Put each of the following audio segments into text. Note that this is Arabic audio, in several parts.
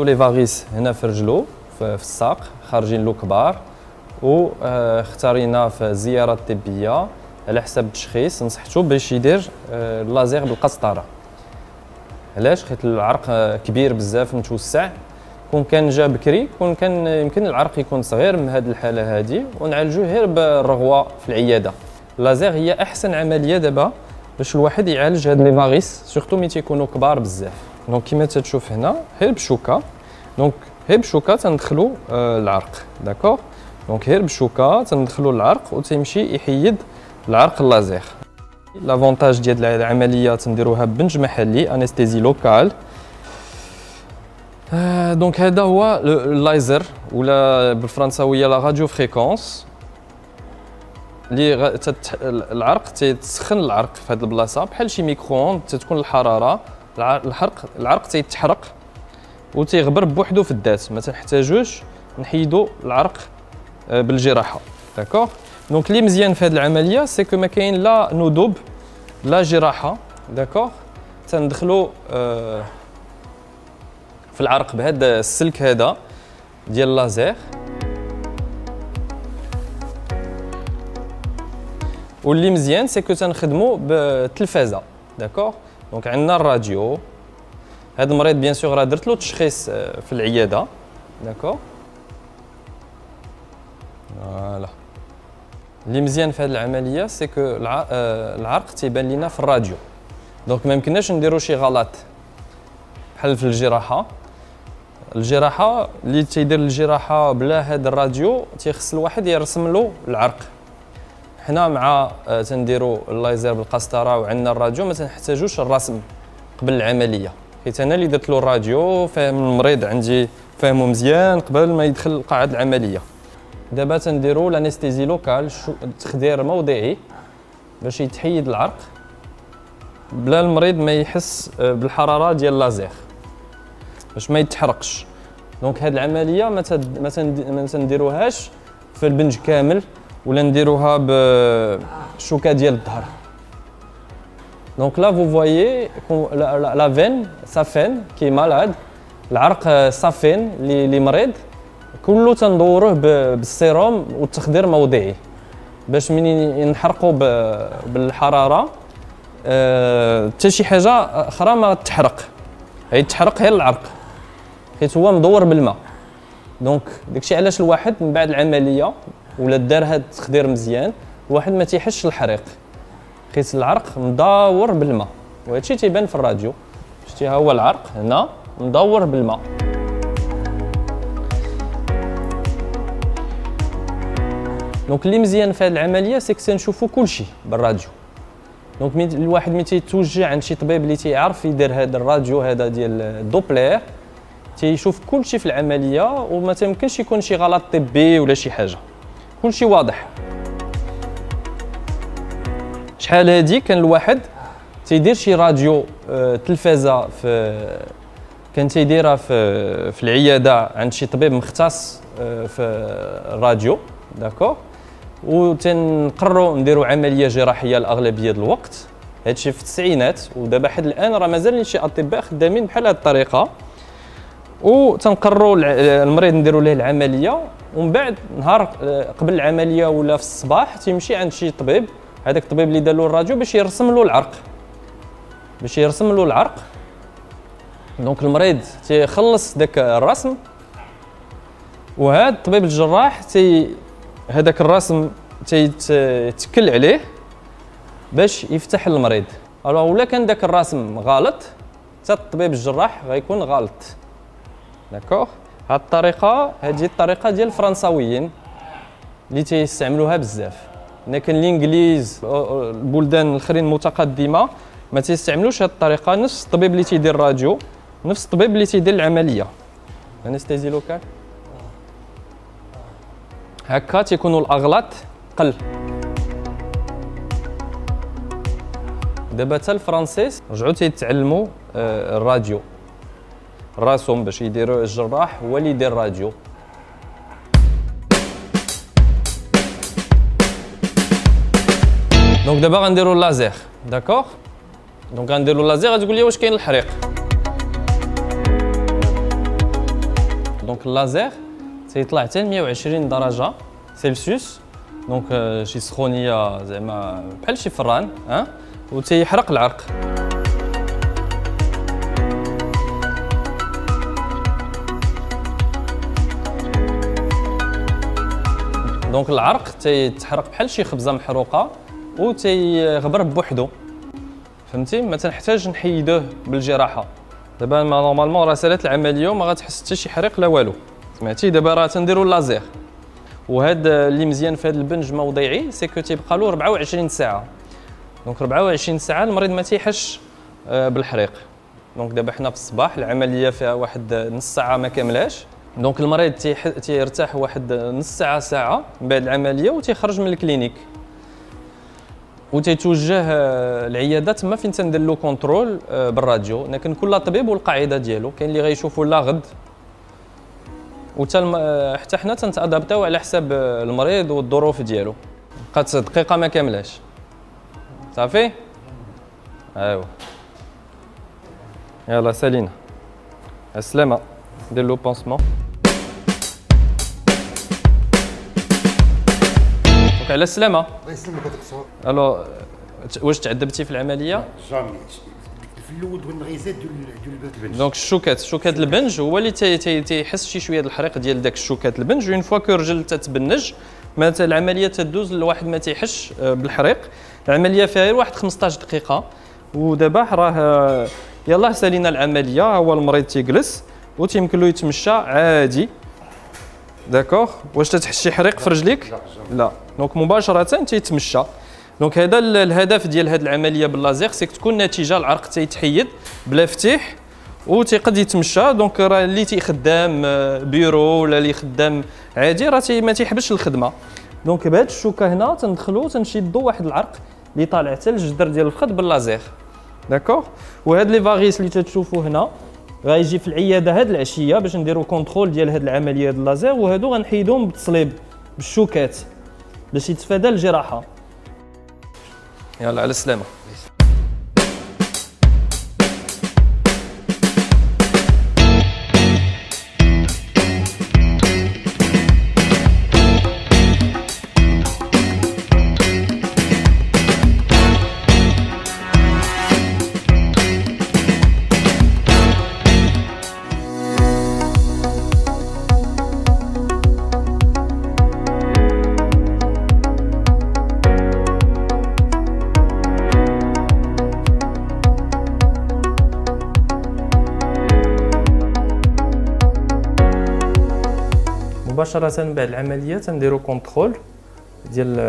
عنده لي فاغيس هنا في رجلو في الساق خارجين له كبار، و اختارينا في الزياره الطبيه على حسب التشخيص نصحتو باش يدير اللازير بالقسطره. علاش؟ حيت العرق كبير بزاف متوسع، كون كان جا بكري كون كان يمكن العرق يكون صغير من هذه الحاله هذه ونعالجوه غير بالرغوه في العياده. اللازير هي احسن عمليه دابا باش الواحد يعالج هاد لي فاغيس سورتو ملي تيكونوا كبار بزاف. دونك كيما تتشوف هنا غير بشوكه، دونك غير بشوكه تندخلوا العرق، داكوغ. دونك غير بشوكه تندخلوا العرق وتيمشي يحيد العرق اللازير. لافونتاج ديال العمليه تنديروها ببنج محلي انستيزي لوكال. دونك هذا هو اللايزر ولا بالفرنساويه لا راديو فريكونس اللي العرق تسخن العرق في هذه البلاصه بحال شي ميكرووند، تتكون الحراره العرق تيتحرق وتيغبر بوحدو في الذات، ما تنحتاجوش نحيدو العرق بالجراحه، داكوغ. دونك اللي مزيان في هذه العمليه سي كو ما كاين لا ندوب لا جراحه، داكوغ. تندخلو في العرق بهذا السلك هذا ديال اللازير، واللي مزيان سي كو تنخدمو بالتلفازه، داكوغ. دونك عندنا الراديو. هذا المريض بيان سور راه درت له تشخيص في العياده، داكوغ. فوالا اللي مزيان في هذه العمليه سي كو العرق تيبان لينا في الراديو، دونك ما يمكنناش نديرو شي غلط بحال في الجراحه. الجراحه اللي تيدير الجراحه بلا هذا الراديو تيخص الواحد يرسم له العرق. حنا مع تنديرو اللايزر بالقسطره وعندنا الراديو ما تنحتاجوش الرسم قبل العمليه، حيت انا اللي درت له الراديو فاهم المريض عندي فاهمو مزيان قبل ما يدخل قاعه العمليه. دابا تنديرو لانستيزي لوكال، تخدير موضعي باش يتحيد العرق بلا المريض ما يحس بالحراره ديال اللازير باش ما يتحرقش. دونك هاد العمليه ما تنديروهاش في البنج كامل ولا نديروها بالشوكه ديال الظهر. دونك لا فو فوايي لا فين سافين كي مالاد، العرق صافين اللي مريض كله تندوروه بالسيروم والتخدير موضعي باش منين نحرقوا بالحراره حتى شي حاجه اخرى ما تحرق، هي تحرق غير العرق حيت هو مدور بالماء. دونك داكشي علاش الواحد من بعد العمليه ولا دار هذا التخدير مزيان الواحد ما تيحسش الحريق حيت العرق مدور بالماء، وهادشي تيبان في الراديو. شتي ها هو العرق هنا مدور بالماء. دونك اللي مزيان في هذه العمليه سي تنشوفوا كلشي بالراديو. دونك الواحد ملي تيتوجه عند شي طبيب اللي تيعرف يدير هذا الراديو هذا ديال الدوبلير تيشوف كلشي في العمليه وما تيمكنش يكون شي غلط طبي ولا شي حاجه، كلشي واضح. شحال هادي كان الواحد تيدير شي راديو تلفازه كان تيديرها في العياده عند شي طبيب مختص في الراديو، داكوغ. وتنقرروا نديروا عمليه جراحيه لاغلبيه الوقت، هادشي في التسعينات، ودابا حد الان راه مازال شي اطباء خدامين بحال هاد الطريقه. وتنقرروا المريض نديروا ليه العمليه، ومن بعد نهار قبل العمليه ولا في الصباح تيمشي عند شي طبيب، هذاك الطبيب اللي دار له الراديو باش يرسم له العرق، دونك المريض تيخلص داك الرسم، وهذا الطبيب الجراح هذاك الرسم تيتكل عليه باش يفتح المريض. الوغ ولا كان داك الرسم غلط حتى الطبيب الجراح غيكون غلط، داكوغ. هاد الطريقه هذه الطريقه ديال الفرنساويين اللي تيستعملوها بزاف، لكن الانجليز البلدان الاخرين المتقدمه ما تيستعملوش هاد الطريقه. نفس الطبيب اللي تيدير الراديو نفس الطبيب اللي تيدير العمليه. انستيزي لوكال هكا تيكونوا الاغلاط قل. دابا حتى الفرنسيس رجعوا تيتعلموا الراديو، الرسوم باش يديروا الجراح هو اللي يدير الراديو. دونك دابا غنديروا اللازير، داكوغ. دونك غنديروا اللازير غتقول لي واش كاين الحريق. دونك اللازير تيطلع حتى ل 120 درجه سلسيوس. دونك شي سخونيه زعما بحال شي فران وتيحرق العرق. دونك العرق تيتحرق بحال شي خبزه محروقه وتيغبر بوحدو، فهمتي؟ ما تنحتاج نحيدوه بالجراحه. دابا نورمالمون راه سالات العمليه وما غتحس حتى شي حريق لا والو، سمعتي؟ دابا راه تنديروا اللازير، وهذا اللي مزيان في هذا البنج موضعي سي كو تيبقى له 24 ساعه. دونك 24 ساعه المريض ما تيحش بالحريق. دونك دابا حنا في الصباح العمليه فيها واحد نص ساعه ما كاملاش، دونك المريض تيرتاح واحد نص ساعه من بعد العمليه وتيخرج من الكلينيك وتيتوجه العياده تما فين تندير له كونترول بالراديو. لكن كل طبيب والقاعده ديالو، كاين اللي غيشوفوا لا غد حتى حنا تنتادابتاو على حساب المريض والظروف ديالو. بقات دقيقه ما كاملاش صافي. ايوا يلا سالينا السلامه. ندير له بونسمون. على السلامه. الله يسلمك دكتور. الو واش تعذبتي في العمليه؟ جامي. في الاول بغينا غير يزاد ديال البنج. دونك الشوكات البنج هو اللي تيحس شي شويه الحريق ديال داك الشوكات البنج. اون فوا كو الرجل تتبنج مثلا العمليه تدوز لواحد ما تيحش بالحريق. العمليه فيها غير واحد 15 دقيقه. ودابا راه يلاه سالينا العمليه. هو المريض تيجلس وتيمكن له يتمشى عادي. داكوغ. واش تتحس شي حريق في رجليك؟ لا. دونك مباشره تيتمشى. دونك هذا الهدف ديال هذه العمليه باللازير سيك تكون نتيجه العرق تيتحيد بلا فتيح وتيقد يتمشى. دونك راه اللي تيخدام بيرو ولا اللي خدام عادي راه ما تيحبسش الخدمه. دونك بهذه الشوكه هنا تندخلوا تنشدوا واحد العرق اللي طالع حتى الجدر ديال الفخذ باللازير. داكوغ. وهاد لي فاغيس اللي تتشوفوا هنا غيجي في العياده هاد العشيه باش نديروا كونترول ديال هاد العمليه ديال اللازير، وهادو غنحيدوهم بالتصليب بالشوكات باش يتفادى الجراحه. يلا على السلامه. مباشرة بعد العملية تنديرو كونترول ديال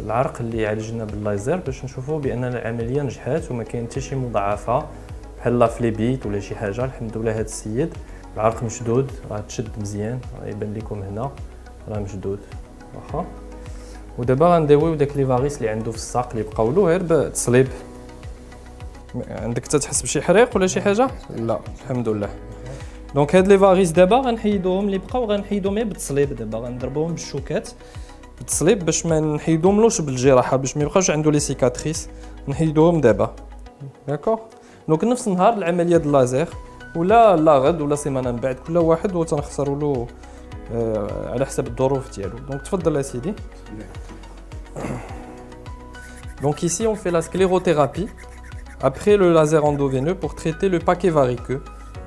العرق اللي عالجنا بالليزر باش نشوفوا بان العملية نجحات وما كاين حتى شي مضاعفة بحال لا فليبيت ولا شي حاجة. الحمد لله هذا السيد العرق مشدود، راه تشد مزيان، راه يبان لكم هنا راه مشدود واخا. ودابا غنديويو داك لي فاغيس اللي عنده في الساق اللي بقاو له غير بالتصليب. عندك تحس بشي حريق ولا شي حاجة؟ لا الحمد لله. دونك هاد لي فاغيس دابا غنحيدوهم اللي بقاو غنحيدوهم غير بالتصليب. دابا غنضربوهم بالشوكات بالتصليب باش ما نحيدوهملوش بالجراحه باش ما يبقاوش عنده لي سيكاتريس. نحيدوهم دابا داكوغ. دونك نفس نهار العمليه ديال اللازير ولا لا غد ولا سيمانه من بعد كل واحد وتنخسروا له على حسب الظروف ديالو. دونك تفضل يا سيدي. Donc ici on fait la sclérothérapie après le laser endoveineux pour traiter le paquet variqueux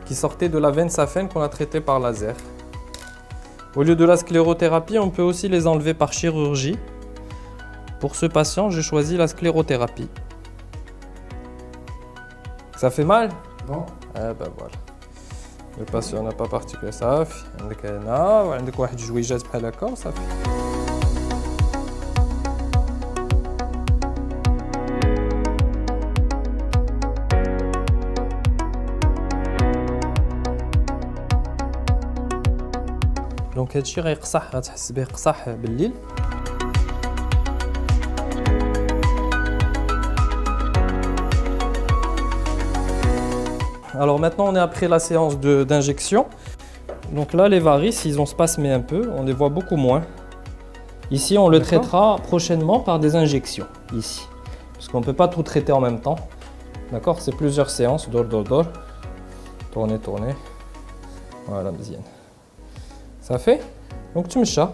qui sortait de la veine saphène qu'on a traité par laser. Au lieu de la sclérothérapie, on peut aussi les enlever par chirurgie. Pour ce patient, j'ai choisi la sclérothérapie. Ça fait mal? Non. Ah ben voilà. Le patient n'a pas particulier ça. عندك هنا وعندك واحد جويجات بحال هكا وصافي. دونك هادشي غيقصح، غتحس به قصح بالليل. Alors maintenant on est après la séance d'injection. Donc là les varices ils ont spasmé un peu, on les voit beaucoup moins. Ici on le traitera prochainement par des injections, ici. Parce qu'on ne peut pas tout traiter en même temps. D'accord, c'est plusieurs séances, dor. Tournez. Voilà, bien. صافي. دونك تمشى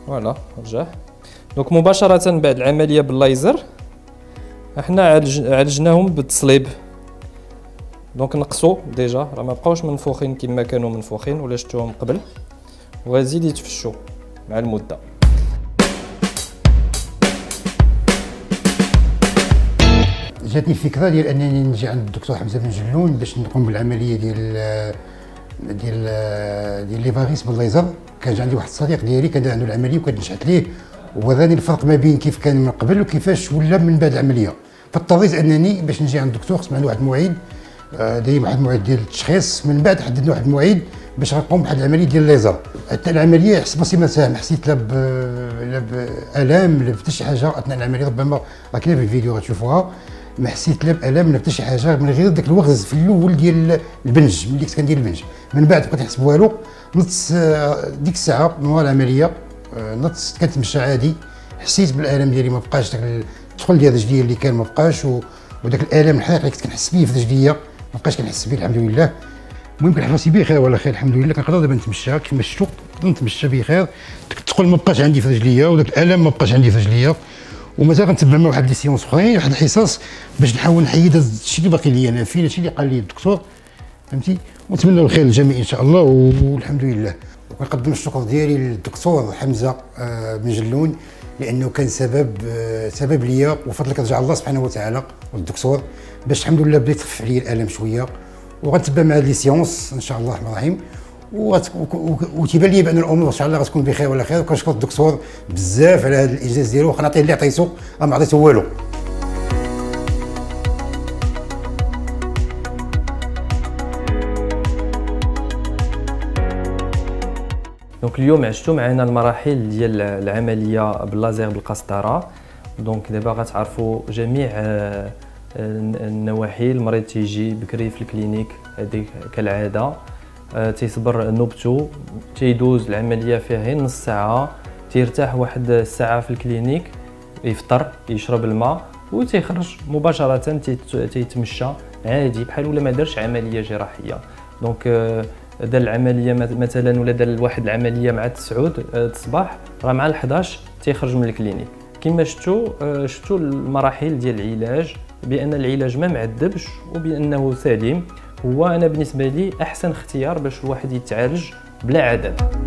فوالا رجع. دونك مباشره بعد العمليه بالليزر احنا عالجناهم بالتصليب. دونك نقصوا ديجا راه ما بقاوش منفوخين كما كانوا منفوخين ولا شفتوهم قبل، وغازيد يتفشوا مع المده. جاتني الفكره ديال انني نجي عند الدكتور حمزه بن جلون باش نقوم بالعمليه ديال لي فاريس بالليزر. كان عندي واحد الصديق ديالي كان عنده العمليه وكانت نشات ليه، ووراني الفرق ما بين كيف كان من قبل وكيفاش ولا من بعد العمليه. فاضطريت انني باش نجي عند الدكتور خصنا واحد الموعد، داير واحد الموعد ديال التشخيص. من بعد حددنا واحد الموعد باش غنقوم بواحد العمليه ديال الليزر. حتى العمليه حسيت ما ساهم، حسيت لا بالام لا حتى شي حاجه اثناء العمليه. ربما راه كاينه في الفيديو غتشوفوها، ما حسيت لا بالام لا حتى شي حاجه من غير داك الوغز في الاول ديال البنج. ملي كنت كندير البنج من بعد بقيت نحس بوالو. نص ديك الساعه من العمليه نص كنتمشى عادي، حسيت بالالم ديالي ما بقاش داك الثقل ديال رجليا اللي كان ما بقاش، وداك الالم الحقيقي اللي كنت كنحس به في رجليا ما بقاش كنحس به الحمد لله. المهم كنحس راسي بخير ولا خير الحمد لله. كنقدر دابا نتمشى كيما شفتوا، نقدر نتمشى بخير. داك الثقل ما بقاش عندي في رجليا وداك الالم ما بقاش عندي في رجليا. ومازال غنتبع مع واحد لي سيونس اخرين، واحد الحصص باش نحاول نحيد هذا الشيء اللي باقي ليا انا فيه، هادشي اللي قال لي الدكتور فهمتي. ونتمنى الخير للجميع ان شاء الله والحمد لله. وكنقدم الشكر ديالي للدكتور حمزه بن جلون، لانه كان سبب ليا، وفضل كترجع الله سبحانه وتعالى والدكتور باش الحمد لله بدا يخفف عليا الالم شويه. وغنتبع مع هاد لي سيونس ان شاء الله الرحمن الرحيم، وتيبان لي بان الامور ان شاء الله غتكون بخير ولا خير. وكنشكر الدكتور بزاف على هذا الانجاز ديالو، واخا نعطيه اللي عطيتو راه ما عطيتو والو. دونك اليوم عشتوا معنا المراحل ديال العمليه باللازير بالقسطره. دونك دابا غتعرفوا جميع النواحي. المريض تيجي بكري في الكلينيك هذيك كالعاده، تيصبر نوبتو، تيدوز العمليه فيها غير نص ساعه، تيرتاح واحد الساعه في الكلينيك، يفطر يشرب الماء وتيخرج مباشره تيتمشى عادي بحال ولا ما دارش عمليه جراحيه. دونك دار العمليه مثلا ولا دار واحد العمليه مع 9 الصباح، راه مع 11 تيخرج من الكلينيك. كما شفتوا المراحل ديال العلاج، بان العلاج ما معذبش وبانه سليم. هو انا بالنسبه لي احسن اختيار باش الواحد يتعالج بلا عذاب.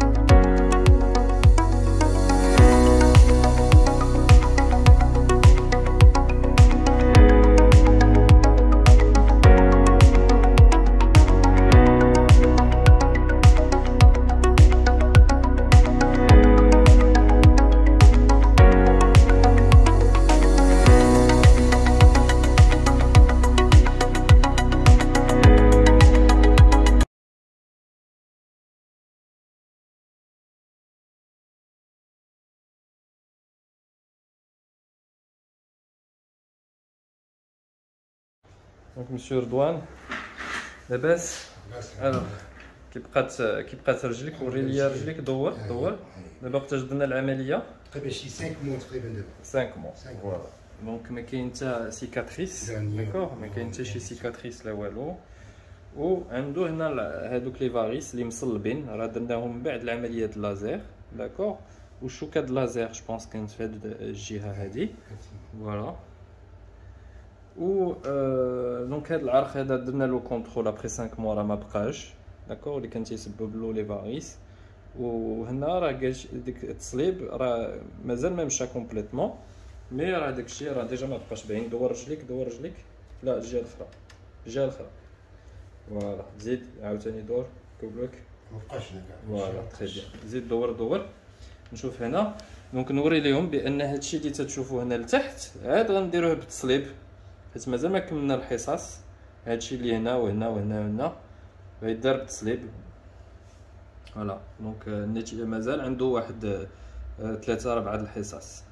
دونك مسيو رضوان لاباس؟ كي بقات رجليك؟ وري لي رجليك، دور دابا وقتاش درنا العمليه؟ تقريبا شي 5 مو تقريبا دابا 5 مو فوالا. دونك ما كاين حتى سيكاتريس، داكوغ، ما كاين حتى شي سيكاتريس لا والو. وعنده هنا هادوك لي فاريس اللي مصلبين، راه درناهم من بعد العمليه د اللازير، داكوغ. والشوكه د اللازير جو بونس كانت في هاد الجهه هادي فوالا. و دونك هاد العرق هذا درنا له كونترول ابري 5 موا، راه ما بقاش داكوغ اللي كان تيسبب له لي فاريس. وهنا راه ديك التصليب راه مازال ما مشى كومبليتمون، مي راه داكشي راه ديجا ما بقاش باين. دور رجليك، لا الجهه الاخرى فوالا. زيد عاوتاني دور كوبلوك، ما بقاش هنا فوالا تري بيان. زيد دور نشوف هنا. دونك نوري لهم بان هادشي اللي تتشوفوه هنا لتحت عاد غنديروه بالتصليب، حيت مازال ما كملنا الحصص. هادشي اللي هنا وهنا غيدار بالتصليب فوالا. دونك النتيجه مازال عنده واحد 3-4 الحصص.